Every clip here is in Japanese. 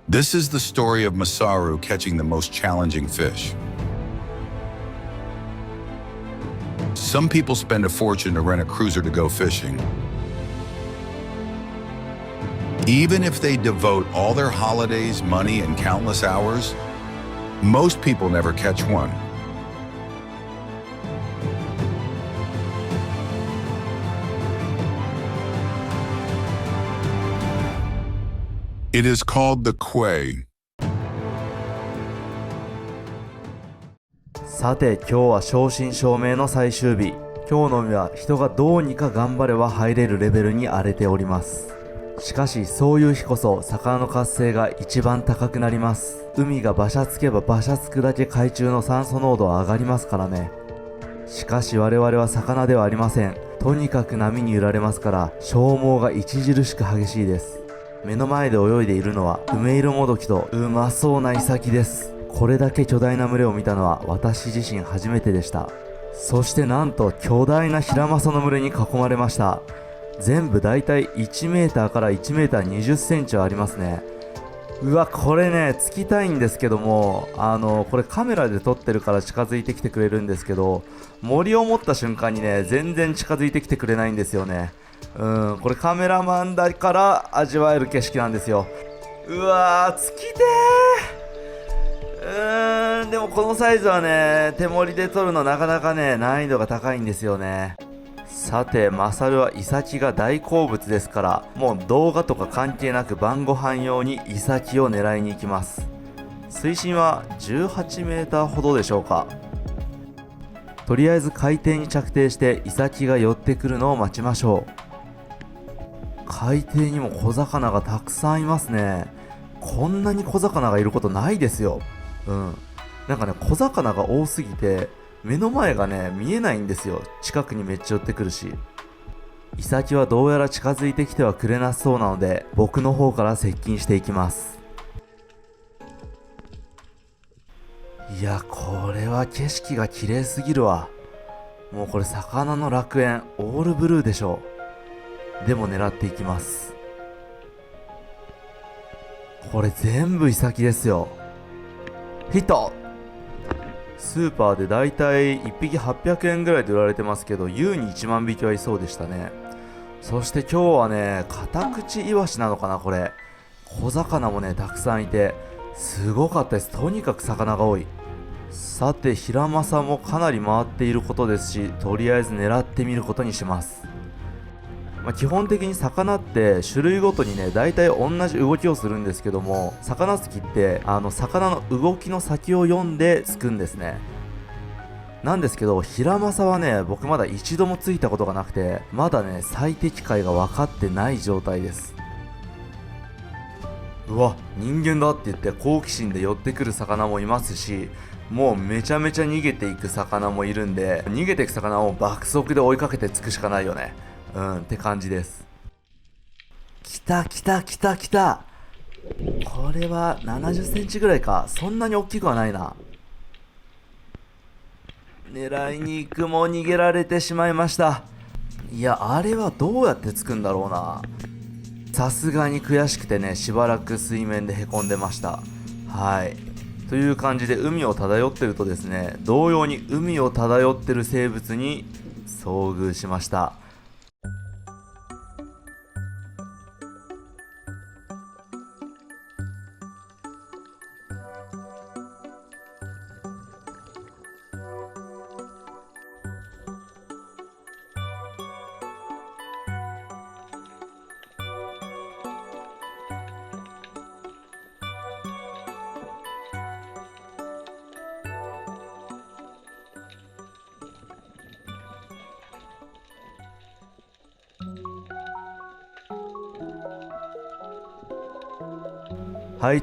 This is the story of Masaru catching the most challenging fish. Some people spend a fortune to rent a cruiser to go fishing. Even if they devote all their holidays, money, and countless hours, most people never catch one. It is called the Quay. さて今日は正真正銘の最終日。今日の海は人がどうにか頑張れば入れるレベルに荒れております。しかしそういう日こそ魚の活性が一番高くなります。海がバシャつけばバシャつくだけ海中の酸素濃度は上がりますからね。しかし我々は魚ではありません。とにかく波に揺られますから消耗が著しく激しいです。目の前で泳いでいるのは梅色もどきとうまそうなイサキです。これだけ巨大な群れを見たのは私自身初めてでした。そしてなんと巨大なヒラマサの群れに囲まれました。全部だいたい1メーターから1メーター20センチはありますね。うわこれねつきたいんですけどもこれカメラで撮ってるから近づいてきてくれるんですけど、森を持った瞬間にね全然近づいてきてくれないんですよね。これカメラマンだから味わえる景色なんですよ。うわーつきてー。でもこのサイズはね手盛りで撮るのなかなかね難易度が高いんですよね。さてマサルはイサキが大好物ですから、もう動画とか関係なく晩ご飯用にイサキを狙いに行きます。水深は18メーターほどでしょうか。とりあえず海底に着底してイサキが寄ってくるのを待ちましょう。海底にも小魚がたくさんいますね。こんなに小魚がいることないですよ。なんかね小魚が多すぎて目の前がね見えないんですよ。近くにめっちゃ寄ってくるし。イサキはどうやら近づいてきてはくれなそうなので僕の方から接近していきます。いやこれは景色が綺麗すぎるわ。もうこれ魚の楽園オールブルーでしょう。でも狙っていきます。これ全部イサキですよ。ヒット。スーパーでだいたい1匹800円ぐらいで売られてますけど優に1万匹はいそうでしたね。そして今日はねカタクチイワシなのかな。これ小魚もねたくさんいてすごかったです。とにかく魚が多い。さてヒラマサもかなり回っていることですし、とりあえず狙ってみることにします。基本的に魚って種類ごとにね大体同じ動きをするんですけども、魚つきって魚の動きの先を読んでつくんですね。なんですけどヒラマサはね僕まだ一度もついたことがなくて、まだね最適解が分かってない状態です。うわ人間だって言って好奇心で寄ってくる魚もいますし、もうめちゃめちゃ逃げていく魚もいるんで、逃げていく魚を爆速で追いかけてつくしかないよね。って感じです。来た来た来た来た。これは70センチぐらいか。そんなに大きくはないな。狙いに行くも逃げられてしまいました。いやあれはどうやってつくんだろうな。さすがに悔しくてねしばらく水面でへこんでました。という感じで海を漂ってるとですね、同様に海を漂ってる生物に遭遇しました。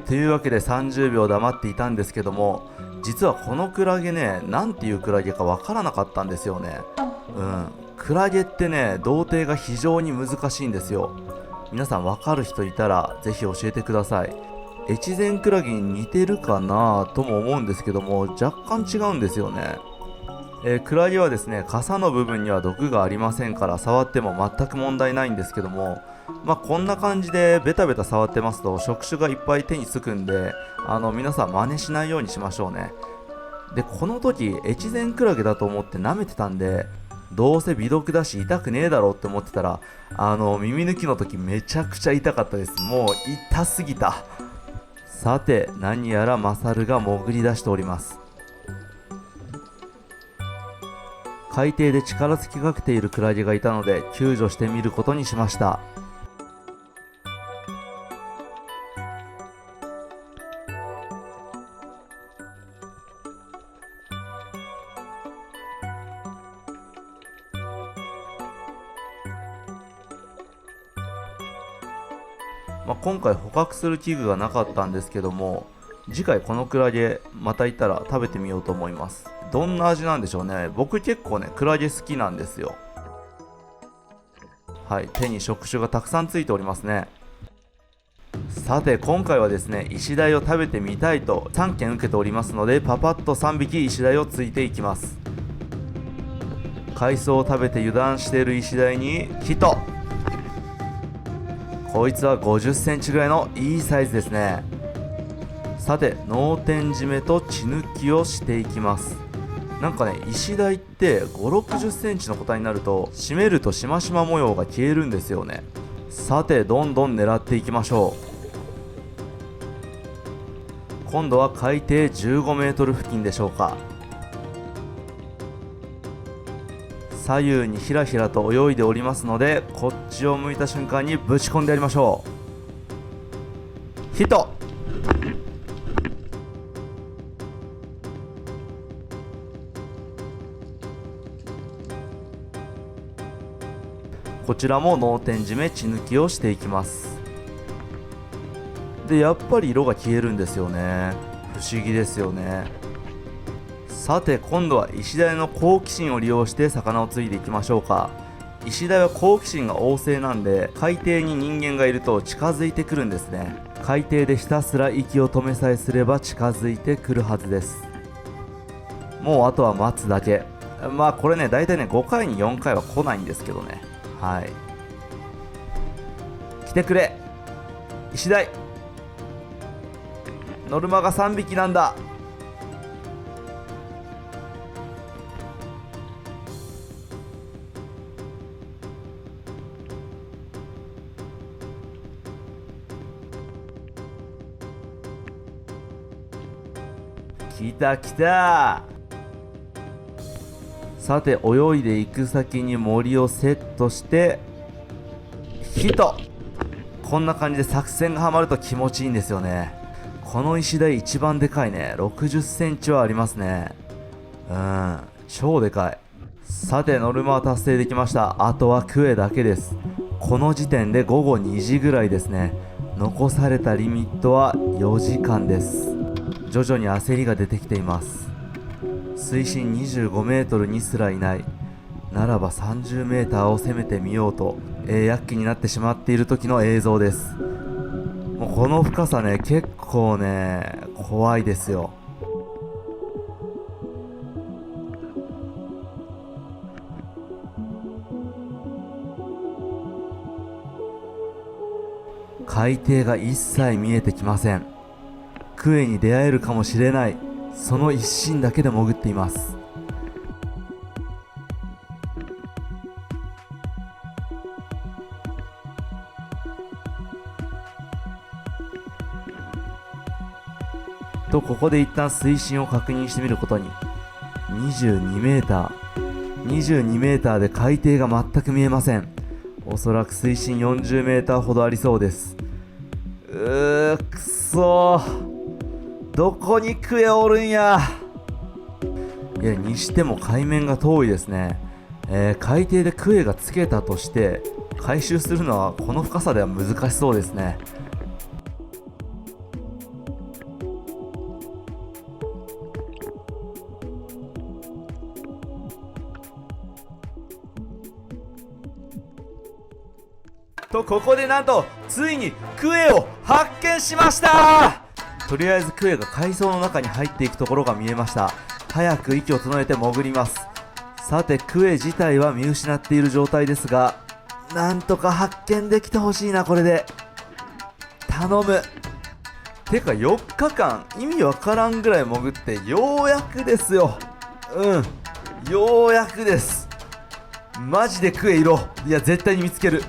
というわけで30秒黙っていたんですけども、実はこのクラゲねなんていうクラゲかわからなかったんですよね。クラゲってね同定が非常に難しいんですよ。皆さんわかる人いたらぜひ教えてください。越前クラゲに似てるかなとも思うんですけども若干違うんですよね。クラゲはですね傘の部分には毒がありませんから触っても全く問題ないんですけども、こんな感じでベタベタ触ってますと触手がいっぱい手につくんで、皆さん真似しないようにしましょうね。で、この時越前クラゲだと思って舐めてたんで、どうせ微毒だし痛くねえだろうって思ってたら、耳抜きの時めちゃくちゃ痛かったです。もう痛すぎた。さて、何やらマサルが潜り出しております。海底で力尽きかけているクラゲがいたので救助してみることにしました。今回捕獲する器具がなかったんですけども、次回このクラゲまたいたら食べてみようと思います。どんな味なんでしょうね。僕結構ねクラゲ好きなんですよ。はい、手に触手がたくさんついておりますね。さて、今回はですね、イシダイを食べてみたいと3件受けておりますので、パパッと3匹イシダイをついていきます。海藻を食べて油断しているイシダイにヒット。こいつは50センチぐらいのいいサイズですね。さて、脳天締めと血抜きをしていきます。なんかね、イシダイって5、60センチの個体になると締めるとしましま模様が消えるんですよね。さて、どんどん狙っていきましょう。今度は海底15メートル付近でしょうか。左右にひらひらと泳いでおりますので、こっちを向いた瞬間にぶち込んでやりましょう。ヒット。こちらも脳天締め血抜きをしていきます。で、やっぱり色が消えるんですよね。不思議ですよね。さて、今度はイシダイの好奇心を利用して魚をついていきましょうか。イシダイは好奇心が旺盛なんで、海底に人間がいると近づいてくるんですね。海底でひたすら息を止めさえすれば近づいてくるはずです。もうあとは待つだけ。これね、だいたいね5回に4回は来ないんですけどね。はい、来てくれイシダイ。ノルマが3匹なんだ。来た来た。さて、泳いでいく先に森をセットしてヒット。こんな感じで作戦がはまると気持ちいいんですよね。このイシダイ一番でかいね。60センチはありますね。超でかい。さて、ノルマは達成できました。あとはクエだけです。この時点で午後2時ぐらいですね。残されたリミットは4時間です。徐々に焦りが出てきています。水深25メートルにすらいない。ならば30メーターを攻めてみようと、躍起になってしまっている時の映像です。もうこの深さね、結構ね、怖いですよ。海底が一切見えてきません。クエに出会えるかもしれない、その一心だけで潜っています。と、ここで一旦水深を確認してみることに。22メーター。22メーターで海底が全く見えません。おそらく水深40メーターほどありそうです。くそー。どこにクエおるんや。いや、にしても海面が遠いですね。海底でクエがつけたとして回収するのはこの深さでは難しそうですね。と、ここでなんとついにクエを発見しました。とりあえずクエが海藻の中に入っていくところが見えました。早く息を整えて潜ります。さて、クエ自体は見失っている状態ですが、なんとか発見できてほしいな、これで。頼む。てか4日間意味わからんぐらい潜ってようやくですよ。ようやくです。マジでクエいろ。いや絶対に見つける。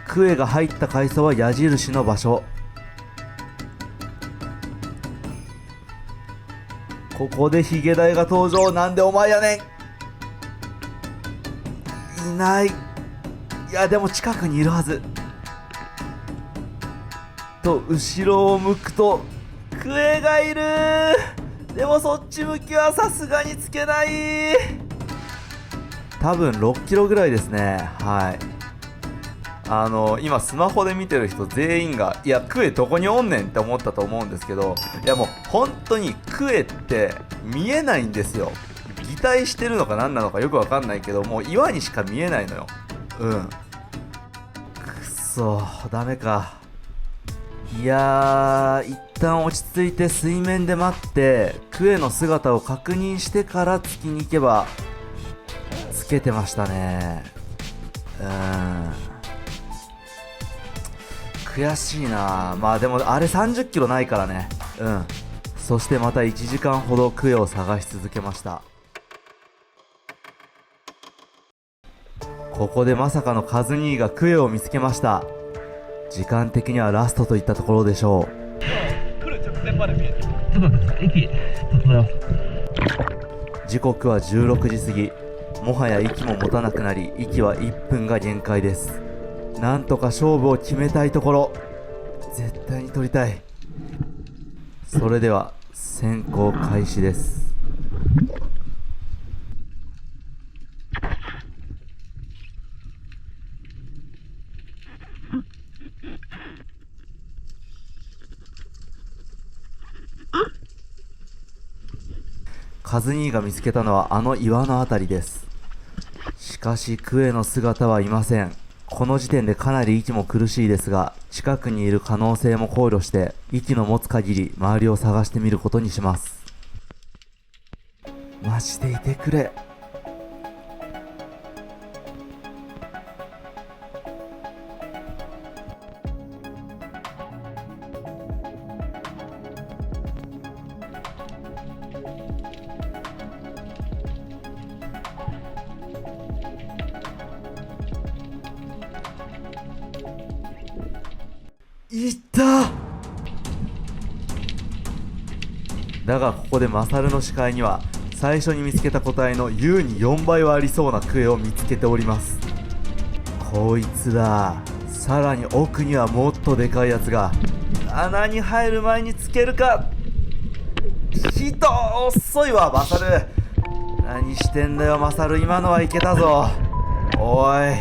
クエが入った階層は矢印の場所。ここでヒゲダイが登場。なんでお前やねん。いない。いやでも近くにいるはず。と後ろを向くとクエがいる。でもそっち向きはさすがにつけない。多分6キロぐらいですね。はい。今スマホで見てる人全員がいやクエどこにおんねんって思ったと思うんですけど、いやもう本当にクエって見えないんですよ。擬態してるのか何なのかよくわかんないけど、もう岩にしか見えないのよ。くそダメか。いやー、一旦落ち着いて水面で待ってクエの姿を確認してから突きに行けば。つけてましたね。悔しいな。まあでもあれ30キロないからね。そしてまた1時間ほどクエを探し続けました。ここでまさかのカズ兄がクエを見つけました。時間的にはラストといったところでしょう。来る直前まで見える。ちょっと待ってください。駅整えます。時刻は16時過ぎ。もはや息も持たなくなり、息は1分が限界です。なんとか勝負を決めたいところ。絶対に取りたい。それでは潜行開始です。カズ兄が見つけたのはあの岩のあたりです。しかしクエの姿はいません。この時点でかなり息も苦しいですが、近くにいる可能性も考慮して息の持つ限り周りを探してみることにします。マジでいてくれ。いっただがここでマサルの視界には最初に見つけた個体の優に4倍はありそうなクエを見つけております。こいつだ。さらに奥にはもっとでかいやつが。穴に入る前につけるか。遅いわマサル。何してんだよマサル。今のはいけたぞ。おい、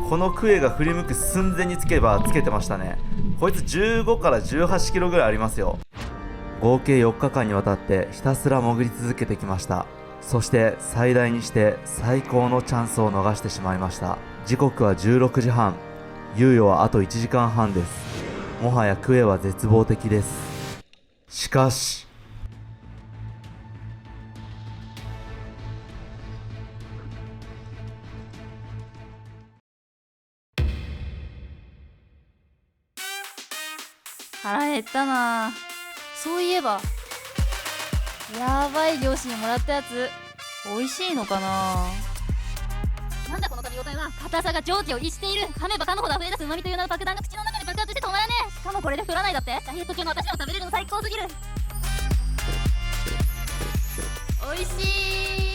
このクエが振り向く寸前につけばつけてましたね。こいつ15から18キロぐらいありますよ。合計4日間にわたってひたすら潜り続けてきました。そして最大にして最高のチャンスを逃してしまいました。時刻は16時半。猶予はあと1時間半です。もはやクエは絶望的です。しかし腹減ったな。そういえばやばい漁師にもらったやつ美味しいのかな。なんだこの食べ応えは。硬さが常時を逸している。噛めば噛むほど溢れ出す旨味という名の爆弾が口の中で爆発して止まらねえ。しかもこれで太らないだって。ダイエット中の私でも食べれるの最高すぎる。美味しい。